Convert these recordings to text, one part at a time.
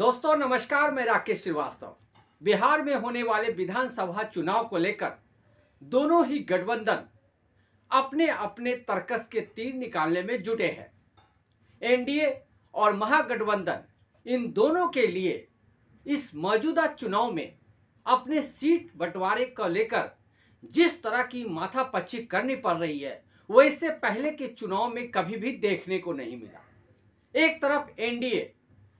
दोस्तों नमस्कार, मैं राकेश श्रीवास्तव। बिहार में होने वाले विधानसभा चुनाव को लेकर दोनों ही गठबंधन अपने अपने तर्कस के तीर निकालने में जुटे हैं। एनडीए और महागठबंधन इन दोनों के लिए इस मौजूदा चुनाव में अपने सीट बंटवारे को लेकर जिस तरह की माथापच्ची करनी पड़ रही है वो इससे पहले के चुनाव में कभी भी देखने को नहीं मिला। एक तरफ एनडीए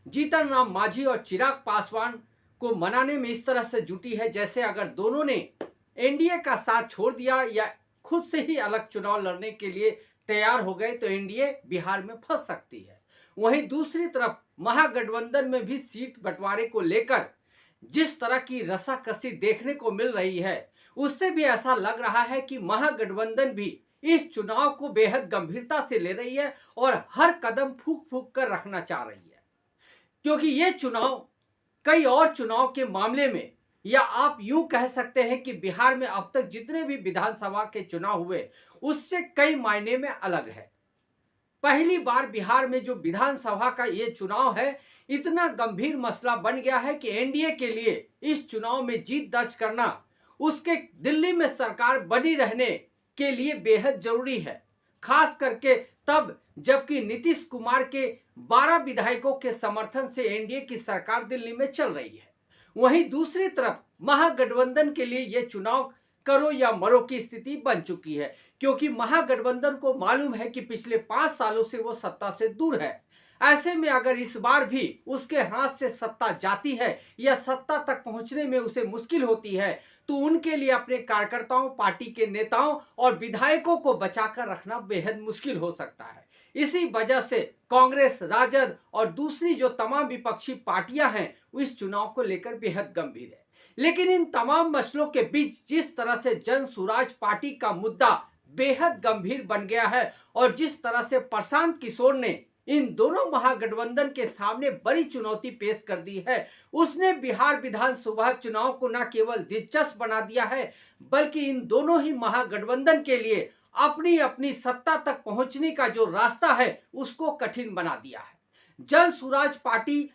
जीतन राम मांझी और चिराग पासवान को मनाने में इस तरह से जुटी है जैसे अगर दोनों ने एनडीए का साथ छोड़ दिया या खुद से ही अलग चुनाव लड़ने के लिए तैयार हो गए तो एनडीए बिहार में फंस सकती है। वहीं दूसरी तरफ महागठबंधन में भी सीट बंटवारे को लेकर जिस तरह की रसाकसी देखने को मिल रही है उससे भी ऐसा लग रहा है कि महागठबंधन भी इस चुनाव को बेहद गंभीरता से ले रही है और हर कदम फूंक फूंक कर रखना चाह रही है, क्योंकि ये चुनाव कई और चुनाव के मामले में या आप यूं कह सकते हैं कि बिहार में अब तक जितने भी विधानसभा के चुनाव हुए उससे कई मायने में अलग है। पहली बार बिहार में जो विधानसभा का ये चुनाव है इतना गंभीर मसला बन गया है कि एनडीए के लिए इस चुनाव में जीत दर्ज करना उसके दिल्ली में सरकार बनी रहने के लिए बेहद जरूरी है, खास करके तब जबकि नीतीश कुमार के 12 विधायकों के समर्थन से एनडीए की सरकार दिल्ली में चल रही है। वहीं दूसरी तरफ महागठबंधन के लिए यह चुनाव करो या मरो की स्थिति बन चुकी है, क्योंकि महागठबंधन को मालूम है कि पिछले 5 सालों से वो सत्ता से दूर है। ऐसे में अगर इस बार भी उसके हाथ से सत्ता जाती है या सत्ता तक पहुंचने में उसे मुश्किल होती है तो उनके लिए अपने कार्यकर्ताओं, पार्टी के नेताओं और विधायकों को बचाकर रखना बेहद मुश्किल हो सकता है। इसी वजह से कांग्रेस, राजद और दूसरी जो तमाम विपक्षी पार्टियां हैं इस चुनाव को लेकर बेहद गंभीर है। लेकिन इन तमाम मसलों के बीच जिस तरह से जन सुराज पार्टी का मुद्दा बेहद गंभीर बन गया है और जिस तरह से प्रशांत किशोर ने इन दोनों महागठबंधन के सामने बड़ी चुनौती पेश कर दी है, उसने बिहार विधानसभा चुनाव को न केवल दिलचस्प बना दिया है बल्कि इन दोनों ही महागठबंधन के लिए अपनी अपनी सत्ता तक पहुंचने का जो रास्ता है उसको कठिन बना दिया है। जन सुराज पार्टी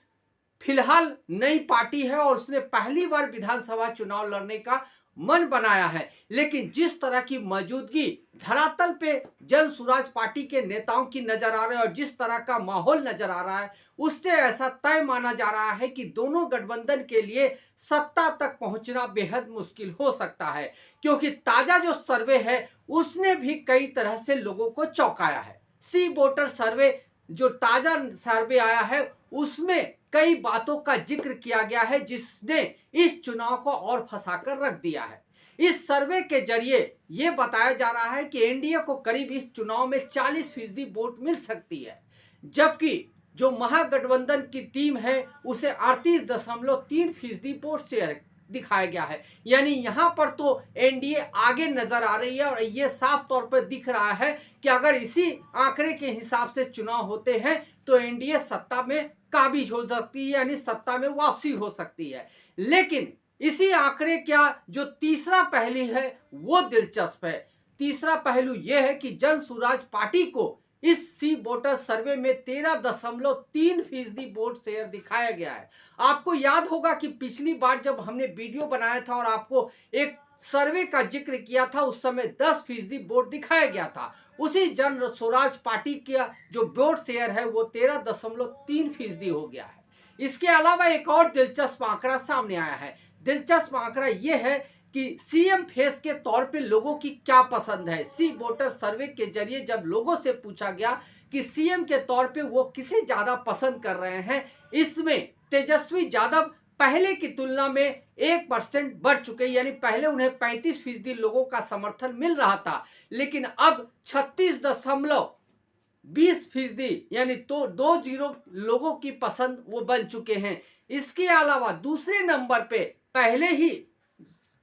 फिलहाल नई पार्टी है और उसने पहली बार विधानसभा चुनाव लड़ने का मन बनाया है, लेकिन जिस तरह की मौजूदगी धरातल पे जन सुराज पार्टी के नेताओं की नजर आ रही है और जिस तरह का माहौल नजर आ रहा है उससे ऐसा तय माना जा रहा है कि दोनों गठबंधन के लिए सत्ता तक पहुंचना बेहद मुश्किल हो सकता है, क्योंकि ताजा जो सर्वे है उसने भी कई तरह से लोगों को चौंकाया है। सी वोटर सर्वे जो ताजा सर्वे आया है उसमें कई बातों का जिक्र किया गया है जिसने इस चुनाव को और फंसाकर रख दिया है। इस सर्वे के जरिए यह बताया जा रहा है कि एनडीए को करीब इस चुनाव में 40% वोट मिल सकती है, जबकि जो महागठबंधन की टीम है उसे 38.3% वोट शेयर दिखाया गया है। यानी यहां पर तो एनडीए आगे नजर आ रही है और यह साफ तौर पर दिख रहा है कि अगर इसी आंकड़े के हिसाब से चुनाव होते हैं तो एनडीए सत्ता में काबिज हो सकती है, यानी सत्ता में वापसी हो सकती है। लेकिन इसी आंकड़े का जो तीसरा पहलू है वो दिलचस्प है। तीसरा पहलू यह है कि जन सुराज पार्टी को इस सी वोटर सर्वे में 13.3% वोट शेयर दिखाया गया है। आपको याद होगा कि पिछली बार जब हमने वीडियो बनाया था और आपको एक सर्वे का जिक्र किया था उस समय 10% वोट दिखाया गया था। उसी जन स्वराज पार्टी का जो वोट शेयर है वो 13.3% हो गया है। इसके अलावा एक और दिलचस्प आंकड़ा सामने आया है। दिलचस्प आंकड़ा यह है कि सीएम फेस के तौर पे लोगों की क्या पसंद है। सी वोटर सर्वे के जरिए जब लोगों से पूछा गया कि सीएम के तौर पे वो किसे ज्यादा पसंद कर रहे हैं, इसमें तेजस्वी यादव पहले की तुलना में 1% बढ़ चुके, यानी पहले उन्हें 35% लोगों का समर्थन मिल रहा था, लेकिन अब 36.20% यानी तो 20 लोगों की पसंद वो बन चुके हैं। इसके अलावा दूसरे नंबर पे पहले ही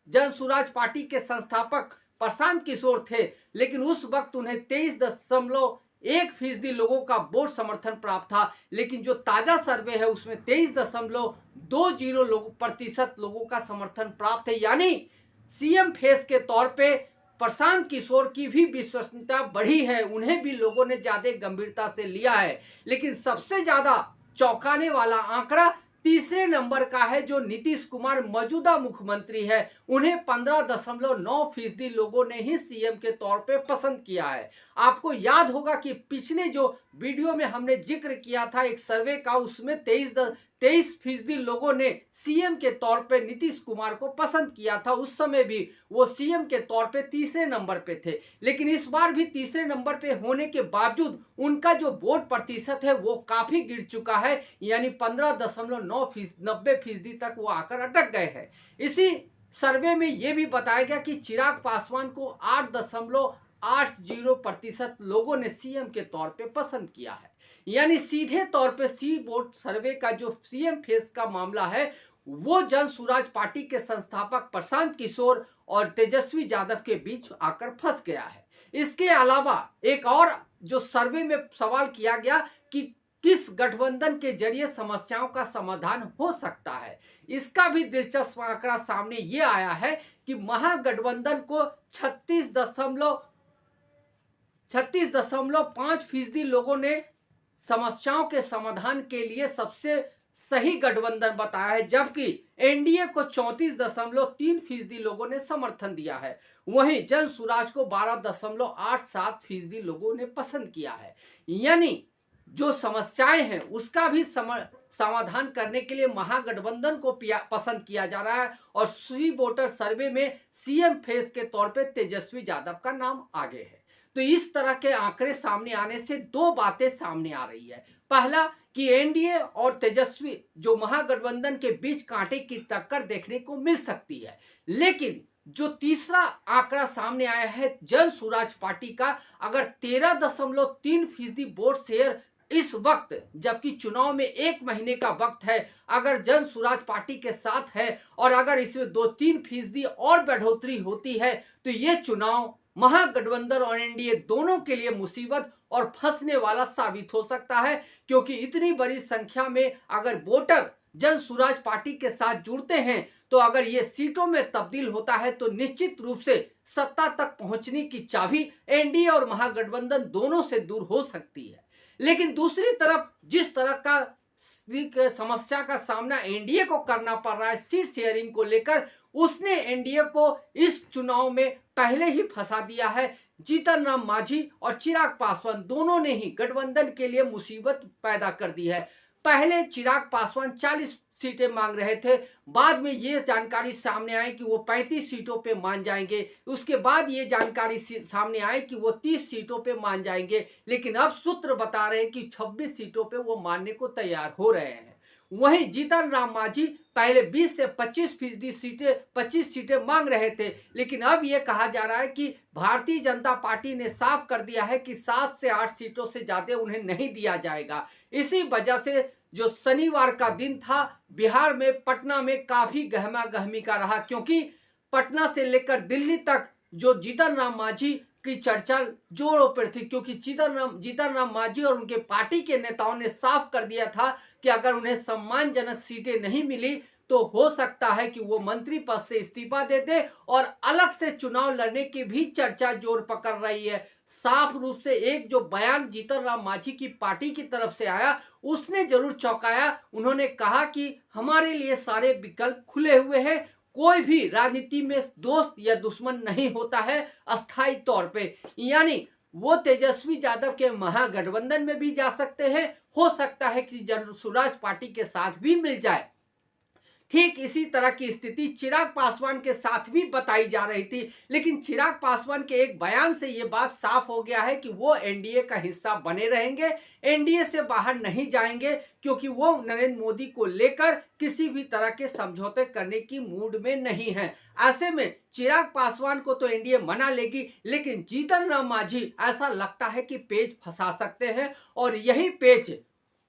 जन सुराज पार्टी के संस्थापक प्रशांत किशोर थे, लेकिन उस वक्त उन्हें 23.1% लोगों का वोट समर्थन प्राप्त था, लेकिन जो ताजा सर्वे है उसमें 23.20% लोगों का समर्थन प्राप्त है। यानी सीएम फेस के तौर पे प्रशांत किशोर की भी विश्वसनीयता बढ़ी है, उन्हें भी लोगों ने ज्यादा गंभीरता से लिया है। लेकिन सबसे ज्यादा चौंकाने वाला आंकड़ा तीसरे नंबर का है जो नीतीश कुमार मौजूदा मुख्यमंत्री है, उन्हें 15.9% लोगों ने ही सीएम के तौर पे पसंद किया है। आपको याद होगा कि पिछले जो वीडियो में हमने जिक्र किया था एक सर्वे का, उसमें 23% लोगों ने सीएम के तौर पे नीतीश कुमार को पसंद किया था। उस समय भी वो सीएम के तौर पे तीसरे नंबर पे थे, लेकिन इस बार भी तीसरे नंबर पे होने के बावजूद उनका जो वोट प्रतिशत है वो काफी गिर चुका है, यानी 15.90% तक वो आकर अटक गए हैं। इसी सर्वे में ये भी बताया गया कि चिराग पासवान को 8.80% लोगों ने सीएम के तौर पे पसंद किया है। यानी सीधे तौर पे सी वोट सर्वे का जो सीएम फेस का मामला है वो जन सुराज पार्टी के संस्थापक प्रशांत किशोर और तेजस्वी यादव के बीच आकर फंस गया है। इसके अलावा एक और जो सर्वे में सवाल किया गया कि किस गठबंधन के जरिए समस्याओं का समाधान हो सकता है, इसका भी दिलचस्प आंकड़ा सामने ये आया है कि महागठबंधन को 36.5% लोगों ने समस्याओं के समाधान के लिए सबसे सही गठबंधन बताया है, जबकि एनडीए को 34.3% लोगों ने समर्थन दिया है। वहीं जन सुराज को 12.87% लोगों ने पसंद किया है। यानी जो समस्याएं हैं उसका भी समाधान करने के लिए महागठबंधन को पसंद किया जा रहा है और सी वोटर सर्वे में सीएम फेस के तौर पे तेजस्वी यादव का नाम आगे है। तो इस तरह के आंकड़े सामने आने से दो बातें सामने आ रही है। पहला कि एनडीए और तेजस्वी जो महागठबंधन के बीच कांटे की टक्कर देखने को मिल सकती है, लेकिन जो तीसरा आंकड़ा सामने आया है जन सुराज पार्टी का, अगर 13.3% वोट शेयर इस वक्त, जबकि चुनाव में 1 महीने का वक्त है, अगर जन सुराज पार्टी के साथ है और अगर इसमें 2-3% और बढ़ोतरी होती है तो ये चुनाव महागठबंधन और एनडीए दोनों के लिए मुसीबत और फंसने वाला साबित हो सकता है, क्योंकि इतनी बड़ी संख्या में अगर वोटर जन सुराज पार्टी के साथ जुड़ते हैं तो अगर ये सीटों में तब्दील होता है तो निश्चित रूप से सत्ता तक पहुंचने की चाबी एनडीए और महागठबंधन दोनों से दूर हो सकती है। लेकिन दूसरी तरफ जिस तरह का समस्या का सामना एनडीए को करना पड़ रहा है सीट शेयरिंग को लेकर, उसने एनडीए को इस चुनाव में पहले ही फंसा दिया है। जीतन राम मांझी और चिराग पासवान दोनों ने ही गठबंधन के लिए मुसीबत पैदा कर दी है। पहले चिराग पासवान 40 सीटें मांग रहे थे, बाद में ये जानकारी सामने आई कि वो 35 सीटों पे मान जाएंगे, उसके बाद ये जानकारी सामने आई कि वो 30 सीटों पे मान जाएंगे, लेकिन अब सूत्र बता रहे हैं कि 26 सीटों पे वो मानने को तैयार हो रहे हैं। वहीं जीतन राम मांझी पहले 20 से 25 सीटें मांग रहे थे, लेकिन अब यह कहा जा रहा है कि भारतीय जनता पार्टी ने साफ कर दिया है कि 7 से 8 सीटों से ज्यादा उन्हें नहीं दिया जाएगा। इसी वजह से जो शनिवार का दिन था बिहार में पटना में काफी गहमा गहमी का रहा, क्योंकि पटना से लेकर दिल्ली तक जो जीतन राम मांझी की चर्चा जोरों पर थी, क्योंकि जीतन राम मांझी और उनके पार्टी के नेताओं ने साफ कर दिया था कि अगर उन्हें सम्मानजनक सीटें नहीं मिली तो हो सकता है कि वो मंत्री पद से इस्तीफा दे दे, और अलग से चुनाव लड़ने की भी चर्चा जोर पकड़ रही है। साफ रूप से एक जो बयान जीतन राम मांझी की पार्टी की तरफ से आया उसने जरूर चौंकाया। उन्होंने कहा कि हमारे लिए सारे विकल्प खुले हुए हैं, कोई भी राजनीति में दोस्त या दुश्मन नहीं होता है अस्थायी तौर पे। यानी वो तेजस्वी यादव के महागठबंधन में भी जा सकते हैं, हो सकता है कि जन सुराज पार्टी के साथ भी मिल जाए। ठीक इसी तरह की स्थिति चिराग पासवान के साथ भी बताई जा रही थी, लेकिन चिराग पासवान के एक बयान से ये बात साफ हो गया है कि वो एनडीए का हिस्सा बने रहेंगे, एनडीए से बाहर नहीं जाएंगे, क्योंकि वो नरेंद्र मोदी को लेकर किसी भी तरह के समझौते करने की मूड में नहीं है। ऐसे में चिराग पासवान को तो एनडीए मना लेगी, लेकिन जीतन राम मांझी ऐसा लगता है कि पेच फंसा सकते हैं, और यही पेच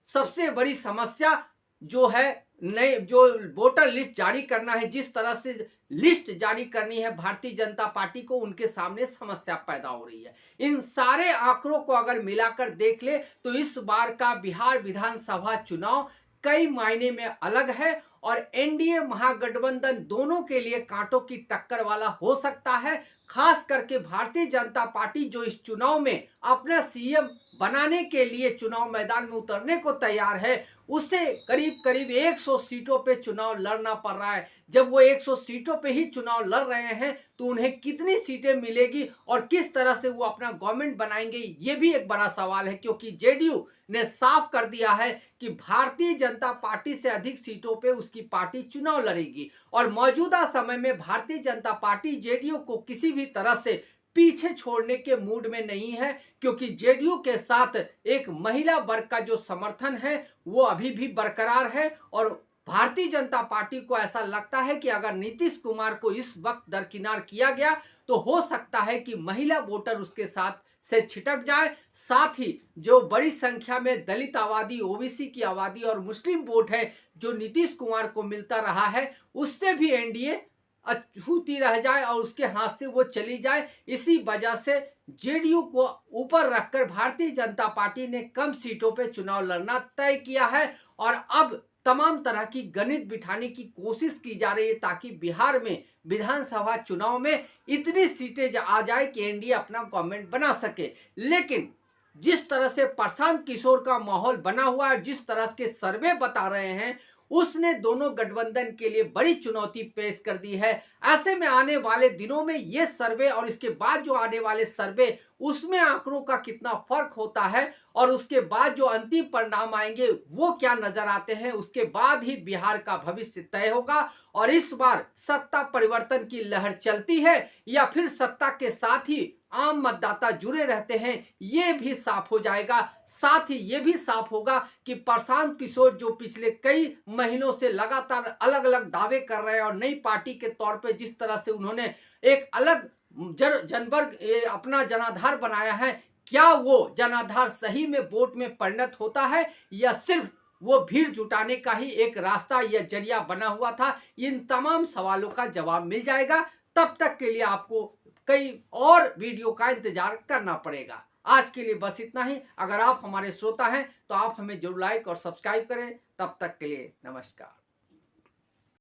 सबसे बड़ी समस्या जो है नए जो वोटर लिस्ट जारी करना है, जिस तरह से लिस्ट जारी करनी है भारतीय जनता पार्टी को, उनके सामने समस्या पैदा हो रही है। इन सारे आंकड़ों को अगर मिलाकर देख ले तो इस बार का बिहार विधानसभा चुनाव कई मायने में अलग है, और एनडीए महागठबंधन दोनों के लिए कांटों की टक्कर वाला हो सकता है। खास करके भारतीय जनता पार्टी जो इस चुनाव में अपना सीएम बनाने के लिए चुनाव मैदान में उतरने को तैयार है, उसे करीब करीब 100 सीटों पे चुनाव लड़ना पड़ रहा है। जब वो 100 सीटों पे ही चुनाव लड़ रहे हैं तो उन्हें कितनी सीटें मिलेगी और किस तरह से वो अपना गवर्नमेंट बनाएंगे, ये भी एक बड़ा सवाल है, क्योंकि जेडीयू ने साफ कर दिया है कि भारतीय जनता पार्टी से अधिक सीटों पे उसकी पार्टी चुनाव लड़ेगी। और मौजूदा समय में भारतीय जनता पार्टी जेडीयू को किसी भी तरह से पीछे छोड़ने के मूड में नहीं है, क्योंकि जेडीयू के साथ एक महिला वर्ग का जो समर्थन है वो अभी भी बरकरार है। और भारतीय जनता पार्टी को ऐसा लगता है कि अगर नीतीश कुमार को इस वक्त दरकिनार किया गया तो हो सकता है कि महिला वोटर उसके साथ से छिटक जाए। साथ ही जो बड़ी संख्या में दलित आबादी, ओबीसी की आबादी और मुस्लिम वोट है जो नीतीश कुमार को मिलता रहा है, उससे भी एनडीए अछूती रह जाए और उसके हाथ से वो चली जाए। इसी वजह से जेडीयू को ऊपर रखकर भारतीय जनता पार्टी ने कम सीटों पे चुनाव लड़ना तय किया है और अब तमाम तरह की गणित बिठाने की कोशिश की जा रही है ताकि बिहार में विधानसभा चुनाव में इतनी सीटें आ जाए कि एनडीए अपना गवर्नमेंट बना सके। लेकिन जिस तरह से प्रशांत किशोर का माहौल बना हुआ है, जिस तरह के सर्वे बता रहे हैं, उसने दोनों गठबंधन के लिए बड़ी चुनौती पेश कर दी है। ऐसे में आने वाले दिनों में ये सर्वे और इसके बाद जो आने वाले सर्वे, उसमें आंकड़ों का कितना फर्क होता है और उसके बाद जो अंतिम परिणाम आएंगे वो क्या नजर आते हैं, उसके बाद ही बिहार का भविष्य तय होगा। और इस बार सत्ता परिवर्तन की लहर चलती है या फिर सत्ता के साथ ही आम मतदाता जुड़े रहते हैं, ये भी साफ हो जाएगा। साथ ही ये भी साफ होगा कि प्रशांत किशोर जो पिछले कई महीनों से लगातार अलग अलग दावे कर रहे हैं और नई पार्टी के तौर पे जिस तरह से उन्होंने एक अलग जनवर्ग अपना जनाधार बनाया है, क्या वो जनाधार सही में वोट में परिणत होता है या सिर्फ वो भीड़ जुटाने का ही एक रास्ता या जरिया बना हुआ था? इन तमाम सवालों का जवाब मिल जाएगा। तब तक के लिए आपको कई और वीडियो का इंतजार करना पड़ेगा। आज के लिए बस इतना ही। अगर आप हमारे श्रोता हैं तो आप हमें जरूर लाइक और सब्सक्राइब करें। तब तक के लिए नमस्कार।